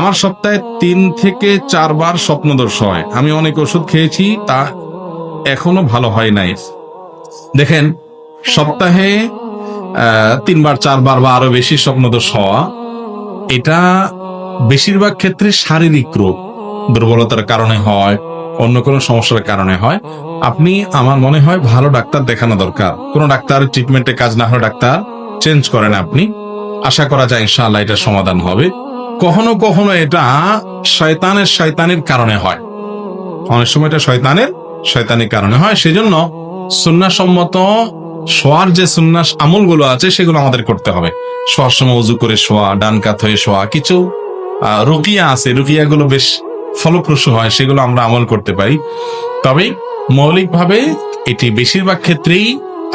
আমার সপ্তাহে 3 থেকে 4 বার স্বপ্নদোষ হয়। আমি অনেক ওষুধ খেয়েছি, তা এখনো ভালো হয় নাই। দেখেন, সপ্তাহে 3 বার 4 বার বা আরো বেশি স্বপ্নদোষ হওয়া, এটা বেশিরভাগ ক্ষেত্রে শারীরিক রোগ, দুর্বলতার কারণে হয়, অন্য কোনো সমস্যার কারণে হয়। আপনি, আমার মনে হয়, ভালো ডাক্তার দেখানো দরকার। কোনো ডাক্তার ট্রিটমেন্টে কাজ না হলে ডাক্তার চেঞ্জ করেন আপনি। আশা করা যায় ইনশাআল্লাহ এটা সমাধান হবে। কখনো কখনো এটা শয়তানের কারণে হয়, অনেক সময় এটা শয়তানের কারণে হয়। সেজন্য সুন্নাহসম্মত শোয়ার যে সুন্নাহ আমলগুলো আছে সেগুলো আমাদের করতে হবে। শোয়ার সময় উজু করে শোয়া, ডান কাত হয়ে শোয়া, কিছু রুকিয়া আছে, রুকিয়াগুলো বেশ ফলপ্রসূ হয়, সেগুলো আমরা আমল করতে পারি। তবে মৌলিকভাবে এটি বেশিরভাগ ক্ষেত্রেই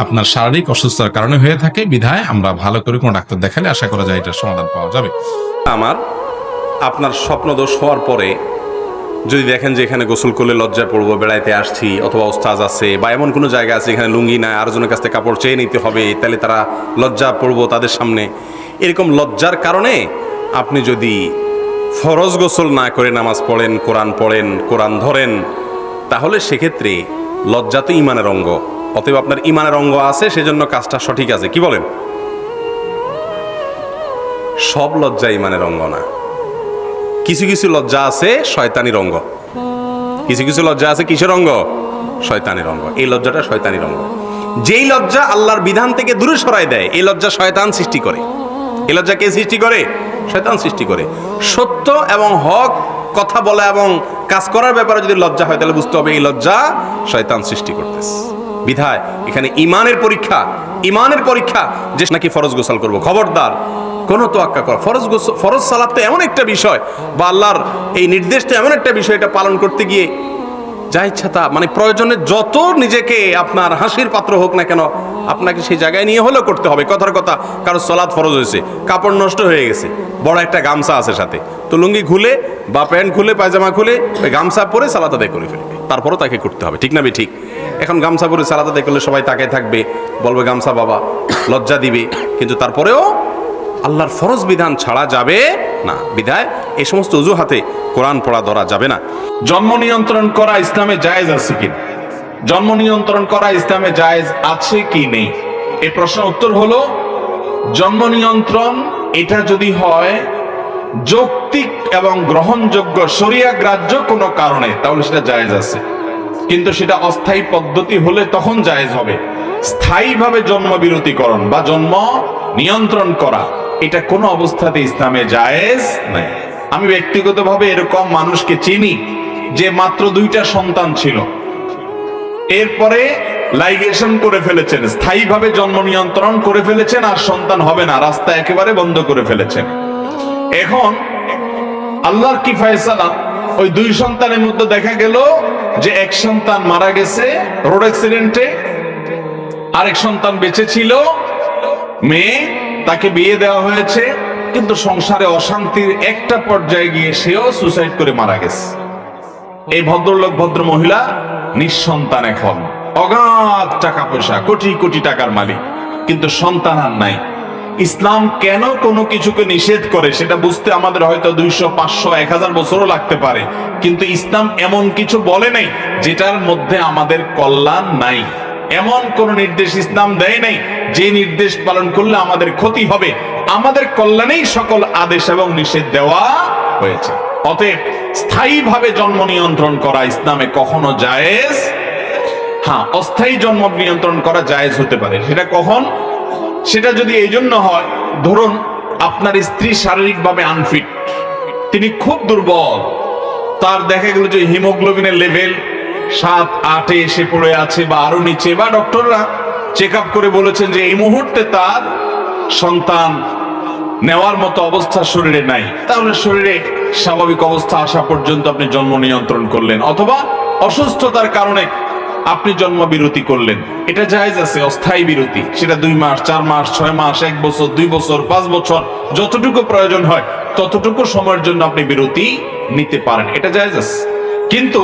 আপনার শারীরিক অসুস্থতার কারণে হয়ে থাকে। বিধায় আমরা ভালো করে কোনো ডাক্তার দেখালে আশা করা যায় এটার সমাধান পাওয়া যাবে। আপনার স্বপ্নদোষ হওয়ার পরে যদি দেখেন যে এখানে গোসল করলে লজ্জায় পড়বো, বেড়াইতে আসছি, অথবা ওস্তাজ আছে বা এমন কোনো জায়গা আছে এখানে লুঙ্গি নাই, আরেকজনের কাছ থেকে কাপড় চেয়ে নিতে হবে, তাহলে তারা লজ্জা পড়বো তাদের সামনে, এরকম লজ্জার কারণে আপনি যদি ফরজ গোসল না করে নামাজ পড়েন, কোরআন ধরেন, তাহলে সেক্ষেত্রে লজ্জা তো ইমানের অঙ্গ। অতএব আপনার ইমানের অঙ্গ আছে, সেজন্য কাজটা সঠিক আছে। কি বলেন? সব লজ্জা ইমানের অঙ্গ না। কিছু কিছু লজ্জা আছে শয়তানির অঙ্গ, কিছু কিছু লজ্জা আছে কিসের অঙ্গ? শয়তানির অঙ্গ। এই লজ্জাটা শয়তানির অঙ্গ। যেই লজ্জা আল্লাহর বিধান থেকে দূরে সরায় দেয়, এই লজ্জা শয়তান সৃষ্টি করে। এই লজ্জা কে সৃষ্টি করে? শয়তান সৃষ্টি করে। সত্য এবং হক কথা বলা এবং কাজ করার ব্যাপারে যদি লজ্জা হয়, তাহলে বুঝতে হবে এই লজ্জা শয়তান সৃষ্টি করতেছে। বিধায় এখানে ইমানের পরীক্ষা যে নাকি ফরজ গোসল করবো, খবরদার কোন তোয়াক্কা করা। ফরজ সালাত তো এমন একটা বিষয়, বা আল্লাহর এই নির্দেশটা এমন একটা বিষয়, এটা পালন করতে গিয়ে যা ইচ্ছা তা, মানে প্রয়োজনে যত নিজেকে আপনার হাসির পাত্র হোক না কেন, আপনাকে সেই জায়গায় নিয়ে হলেও করতে হবে। কথার কথা, কারো সালাত ফরজ হয়েছে, কাপড় নষ্ট হয়ে গেছে, বড় একটা গামছা আছে সাথে, তো লুঙ্গি খুলে বা প্যান্ট খুলে পায়জামা খুলে ওই গামছা পরে সালাত আদায় করে ফেলবে, তারপরও তাকে করতে হবে। ঠিক না বে ঠিক? এখন গামছা পরে সালাত আদায় করলে সবাই তাকায় থাকবে, বলবে গামছা বাবা, লজ্জা দিবে, কিন্তু তারপরেও আল্লাহর ফরজ বিধান ছাড়া যাবে না। বিধায় এই সমস্ত অজুহাতে কোরআন পড়া ধরা যাবে না। জন্ম নিয়ন্ত্রণ করা ইসলামে জায়েজ আছে কি? জন্ম নিয়ন্ত্রণ করা ইসলামে জায়েজ আছে কি নেই, এই প্রশ্নের উত্তর হলো, জন্ম নিয়ন্ত্রণ এটা যদি হয় যৌক্তিক এবং গ্রহণযোগ্য শরিয়া গ্রাহ্য কোনো কারণে, তাহলে সেটা জায়েজ আছে। কিন্তু সেটা অস্থায়ী পদ্ধতি হলে তখন জায়েজ হবে। স্থায়ীভাবে জন্ম বিরতিকরণ বা জন্ম নিয়ন্ত্রণ করা, এটা কোনো অবস্থাতে ইসলামে জায়েজ নাই। আমি ব্যক্তিগতভাবে এরকম মানুষকে চিনি যে মাত্র 2টা সন্তান ছিল, এরপরে লাইগেশন করে ফেলেছেন, স্থায়ীভাবে জন্ম নিয়ন্ত্রণ করে ফেলেছেন, আর সন্তান হবে না, রাস্তা একেবারে বন্ধ করে ফেলেছেন। এখন আল্লাহর কি ফয়সালা, ওই 2 সন্তানের মধ্যে দেখা গেল যে এক সন্তান মারা গেছে রোড অ্যাক্সিডেন্টে, আরেক সন্তান বেঁচে ছিল, মেয়ে, তাকে বিয়ে দেওয়া হয়েছে, কিন্তু সংসারে অশান্তির একটা পর্যায়ে গিয়ে সেও সুসাইড করে মারা গেছে। এই ভদ্রলোক, ভদ্র মহিলা নিঃসন্তান, এখন অগাধ টাকা পয়সা, কোটি কোটি টাকার মালিক, কিন্তু সন্তান আর নাই। ইসলাম কেন কোনো কিছুকে নিষেধ করে সেটা বুঝতে আমাদের হয়তো 200, 500, 1000 বছরও লাগতে পারে, কিন্তু ইসলাম এমন কিছু বলে নাই যেটার মধ্যে আমাদের কল্যাণ নাই। এমন কোন নির্দেশ ইসলাম দেয় নাই যে নির্দেশ পালন করলে আমাদের ক্ষতি হবে। আমাদের কল্যাণেই সকল আদেশ এবং নিষেধ দেওয়া হয়েছে। অতএব স্থায়ীভাবে জন্ম নিয়ন্ত্রণ করা ইসলামে কখনো জায়েজ। হ্যাঁ, অস্থায়ী জন্ম নিয়ন্ত্রণ করা জায়েজ হতে পারে। সেটা কখন? সেটা যদি এই জন্য হয়, ধরুন আপনার স্ত্রী শারীরিকভাবে আনফিট, তিনি খুব দুর্বল, তার দেখা গেল যে হিমোগ্লোবিনের লেভেল 7-8 এসে পড়ে আছে বা আরো নিচে, বা ডক্টররা চেক আপ করে বলেছেন যে এই মুহূর্তে তার সন্তান নেওয়ার মতো অবস্থা শরীরে নাই, তাহলে শরীরে স্বাভাবিক অবস্থা আসা পর্যন্ত আপনি জন্ম নিয়ন্ত্রণ করলেন, অথবা অসুস্থতার কারণে আপনি জন্ম বিরতি করলেন, এটা জায়েজ আছে। অস্থায়ী বিরতি, সেটা 2 মাস, 4 মাস, 6 মাস, 1 বছর, 2 বছর, 5 বছর, যতটুকু প্রয়োজন হয় ততটুকু সময়ের জন্য আপনি বিরতি নিতে পারেন, এটা জায়েজ আছে। কিন্তু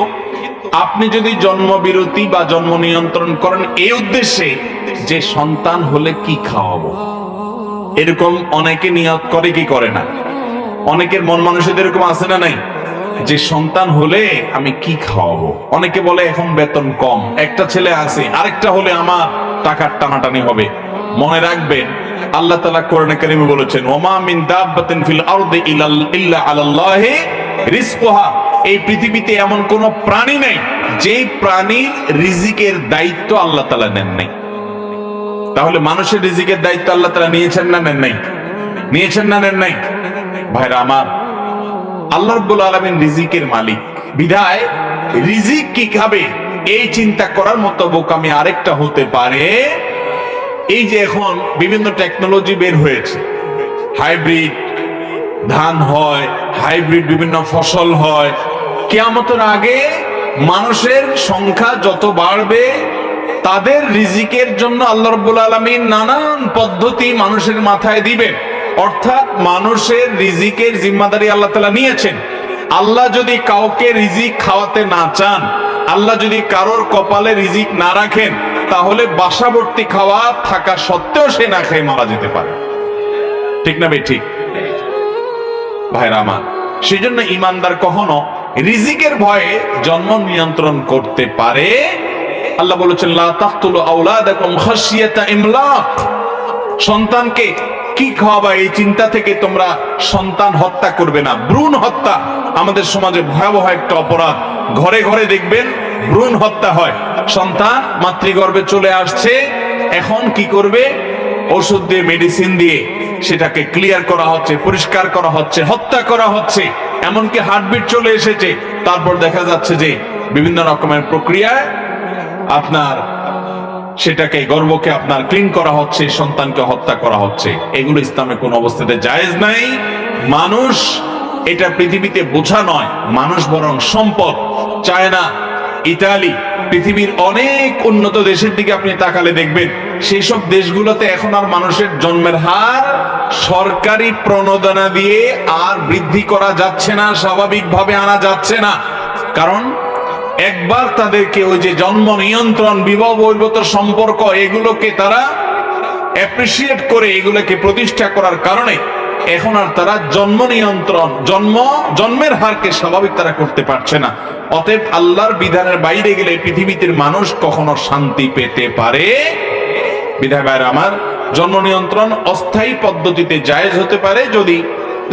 আপনি যদি জন্ম বিরতি বা জন্ম নিয়ন্ত্রণ করেন এই উদ্দেশ্যে যে সন্তান হলে কি খাওয়াবো, এরকম অনেকে নিয়ত করে কি করে না, অনেকের মন মানসিকতা এরকম আছে না নাই, যে সন্তান হলে আমি কি খাওয়াবো। অনেকে বলে এখন বেতন কম, একটা ছেলে আছে, আরেকটা হলে আমার টাকার টানাটানি হবে। মনে রাখবেন আল্লাহ তাআলা কোরআনে কারিমে বলেছেন, ওমা মিন দাব্বাতিন ফিল আরদি ইল্লা আলাল্লাহি রিজকুহা। এই পৃথিবীতে এমন কোন প্রাণী নেই যেই প্রাণীর রিজিকের দায়িত্ব আল্লাহ তাআলা নেন নাই। তাহলে মানুষের রিজিকের দায়িত্ব আল্লাহ তাআলা নিয়েছেন না নেন নাই? নিয়েছেন না নেন নাই? ভাইরা আমার, আল্লাহ রাব্বুল আলামিন রিজিকের মালিক বিধায় রিজিক কি খাবে এই চিন্তা করার মতো বোকামি আরেকটা হতে পারে। এই যে এখন বিভিন্ন টেকনোলজি বের হয়েছে, হাইব্রিড ধান হয়, হাইব্রিড বিভিন্ন ফসল হয়। কিয়ামতের আগে মানুষের সংখ্যা যত বাড়বে তাদের রিজিকের জন্য আল্লাহ রাব্বুল আলামিন নানান পদ্ধতি মানুষের মাথায় দিবেন। অর্থাৎ মানুষের রিজিকের জিম্মাদারি আল্লাহ তাআলা নিয়েছেন। আল্লাহ যদি কাউকে রিজিক খাওয়াতে না চান, আল্লাহ যদি কারোর কপালে রিজিক না রাখেন, তাহলে বাসাবর্তী খাওয়া থাকা সত্ত্বেও সে না খেয়ে মারা যেতে পারে। ঠিক না ভাই? ঠিক ভাইরা আমার, সেই জন্য ইমানদার কখনো রিজিকের ভয়ে জন্ম নিয়ন্ত্রণ করতে পারে। আল্লাহ বলেছেন, লা তাকতুলু আওলাদাকুম খাশিয়াতা ইমলাক। সন্তানকে কি খাওয়াবা এই চিন্তা থেকে তোমরা সন্তান হত্যা করবে না। ভ্রূণ হত্যা আমাদের সমাজে ভয়াবহ একটা অপরাধ। ঘরে ঘরে দেখবেন ভ্রূণ হত্যা হয়। সন্তান মাতৃগর্ভে চলে আসছে, এখন কি করবে? ওষুধ দিয়ে, মেডিসিন দিয়ে সেটাকে ক্লিয়ার করা হচ্ছে, পরিষ্কার করা হচ্ছে, হত্যা করা হচ্ছে। এমনকি হার্টবিট চলে এসেছে। তারপর দেখা যাচ্ছে যে বিভিন্ন রকমের প্রক্রিয়ায় আপনার সেটাকে, গর্ভকে আপনার ক্লিন করা হচ্ছে, সন্তানকে হত্যা করা হচ্ছে। এগুলো ইসলামে কোন অবস্থাতে জায়েজ নাই। মানুষ এটা পৃথিবীতে বোঝা নয়, মানুষ বরং সম্পদ। চায়না, ইতালি, পৃথিবীর অনেক উন্নত দেশের দিকে আপনি তাকালে দেখবেন সেই সব দেশগুলোতে এখন আর মানুষের জন্মের হার সরকারি প্রণোদনা দিয়ে আর বৃদ্ধি করা যাচ্ছে না, স্বাভাবিকভাবে আনা যাচ্ছে না। কারণ একবার তাদেরকে ওই যে জন্ম নিয়ন্ত্রণ, বিবাহ বহির্ভূত সম্পর্ক, এগুলোকে তারা অ্যাপ্রিসিয়েট করে এগুলোকে প্রতিষ্ঠা করার কারণে এখন আর তারা জন্ম নিয়ন্ত্রণ, জন্মের হারকে স্বাভাবিক তারা করতে পারছে না। অতএব আল্লাহর বিধানের বাইরে গেলে পৃথিবীতে মানুষ কখনো শান্তি পেতে পারে। বিধায় ভাইরা আমার, জন্ম নিয়ন্ত্রণ অস্থায়ী পদ্ধতিতে জায়েজ হতে পারে যদি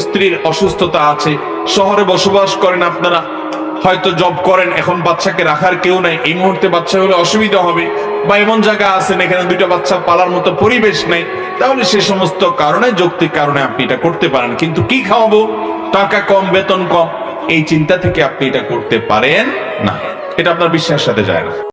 স্ত্রীর অসুস্থতা আছে। শহরে বসবাস করেন আপনারা, হয়তো জব করেন, এখন বাচ্চাকে রাখার কেউ নাই, এই মুহূর্তে বাচ্চা হলে অসুবিধা হবে, বা এমন জায়গা আছেন এখানে দুইটা বাচ্চা পালার মতো পরিবেশ নেই, তাহলে সে সমস্ত কারণে, যৌক্তিক কারণে আপনি এটা করতে পারেন। কিন্তু কি খাওয়াবো, টাকা কম, বেতন কম, এই চিন্তা থেকে আপনি এটা করতে পারেন না। এটা আপনার বিশ্বাসের সাথে যায় না।